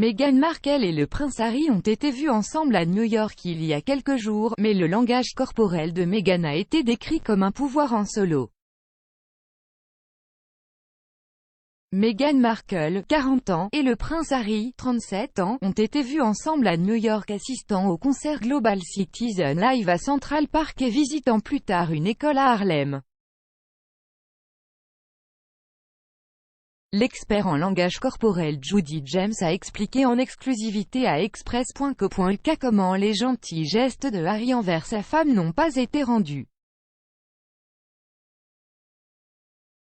Meghan Markle et le prince Harry ont été vus ensemble à New York il y a quelques jours, mais le langage corporel de Meghan a été décrit comme un pouvoir en solo. Meghan Markle, 40 ans, et le prince Harry, 37 ans, ont été vus ensemble à New York assistant au concert Global Citizen Live à Central Park et visitant plus tard une école à Harlem. L'expert en langage corporel Judi James a expliqué en exclusivité à Express.co.uk comment les gentils gestes de Harry envers sa femme n'ont pas été rendus.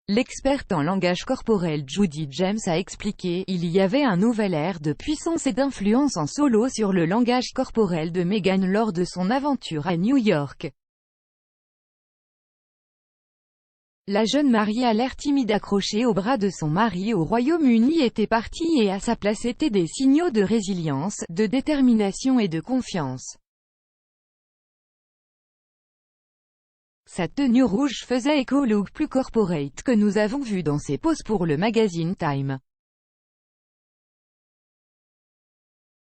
L'experte en langage corporel Judi James a expliqué « Il y avait un nouvel air de puissance et d'influence en solo sur le langage corporel de Meghan lors de son aventure à New York. La jeune mariée à l'air timide accrochée au bras de son mari au Royaume-Uni était partie et à sa place étaient des signaux de résilience, de détermination et de confiance. Sa tenue rouge faisait écho au look plus corporate que nous avons vu dans ses poses pour le magazine Time.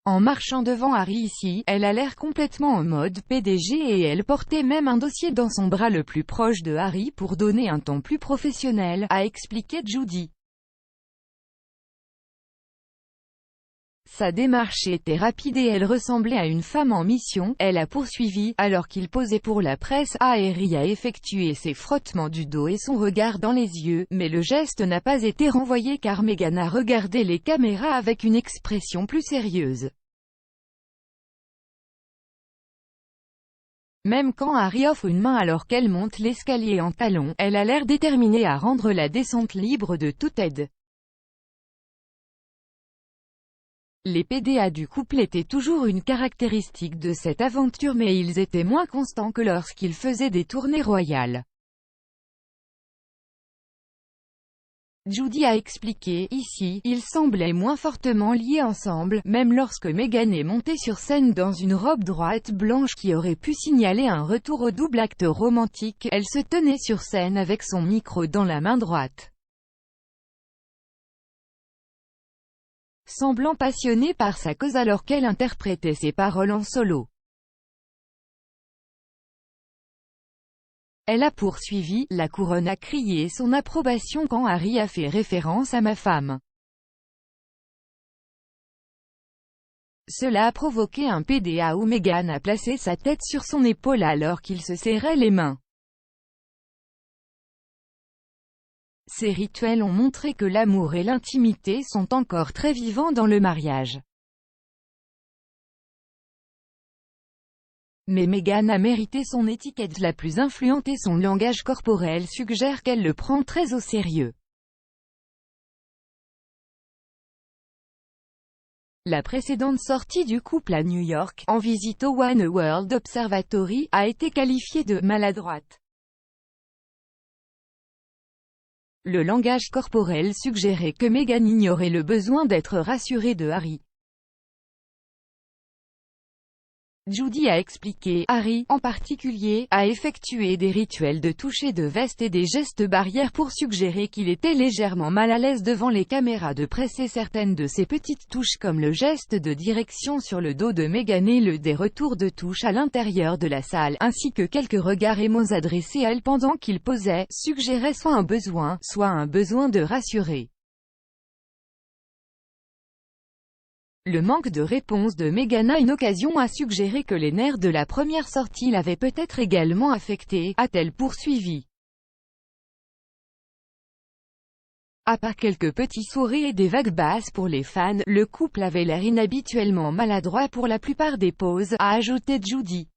En marchant devant Harry ici, elle a l'air complètement en mode PDG et elle portait même un dossier dans son bras le plus proche de Harry pour donner un ton plus professionnel, a expliqué Judi. Sa démarche était rapide et elle ressemblait à une femme en mission, elle a poursuivi, alors qu'il posait pour la presse, Harry a effectué ses frottements du dos et son regard dans les yeux, mais le geste n'a pas été renvoyé car Meghan a regardé les caméras avec une expression plus sérieuse. Même quand Harry offre une main alors qu'elle monte l'escalier en talons, elle a l'air déterminée à rendre la descente libre de toute aide. Les PDA du couple étaient toujours une caractéristique de cette aventure mais ils étaient moins constants que lorsqu'ils faisaient des tournées royales. Judi a expliqué, ici, ils semblaient moins fortement liés ensemble, même lorsque Meghan est montée sur scène dans une robe droite blanche qui aurait pu signaler un retour au double acte romantique, elle se tenait sur scène avec son micro dans la main droite. Semblant passionnée par sa cause alors qu'elle interprétait ses paroles en solo. Elle a poursuivi, la couronne a crié son approbation quand Harry a fait référence à ma femme. Cela a provoqué un PDA où Meghan a placé sa tête sur son épaule alors qu'ils se serraient les mains. Ces rituels ont montré que l'amour et l'intimité sont encore très vivants dans le mariage. Mais Meghan a mérité son étiquette la plus influente et son langage corporel suggère qu'elle le prend très au sérieux. La précédente sortie du couple à New York, en visite au One World Observatory, a été qualifiée de « maladroite ». Le langage corporel suggérait que Meghan ignorait le besoin d'être rassurée de Harry. Judi a expliqué, Harry, en particulier, a effectué des rituels de toucher de veste et des gestes barrières pour suggérer qu'il était légèrement mal à l'aise devant les caméras de presse et certaines de ces petites touches comme le geste de direction sur le dos de Meghan et des retours de touche à l'intérieur de la salle, ainsi que quelques regards et mots adressés à elle pendant qu'il posait, suggéraient soit un besoin de rassurer. Le manque de réponse de Meghan a une occasion à suggérer que les nerfs de la première sortie l'avaient peut-être également affectée, a-t-elle poursuivi. À part quelques petits sourires et des vagues basses pour les fans, le couple avait l'air inhabituellement maladroit pour la plupart des poses, a ajouté Judi.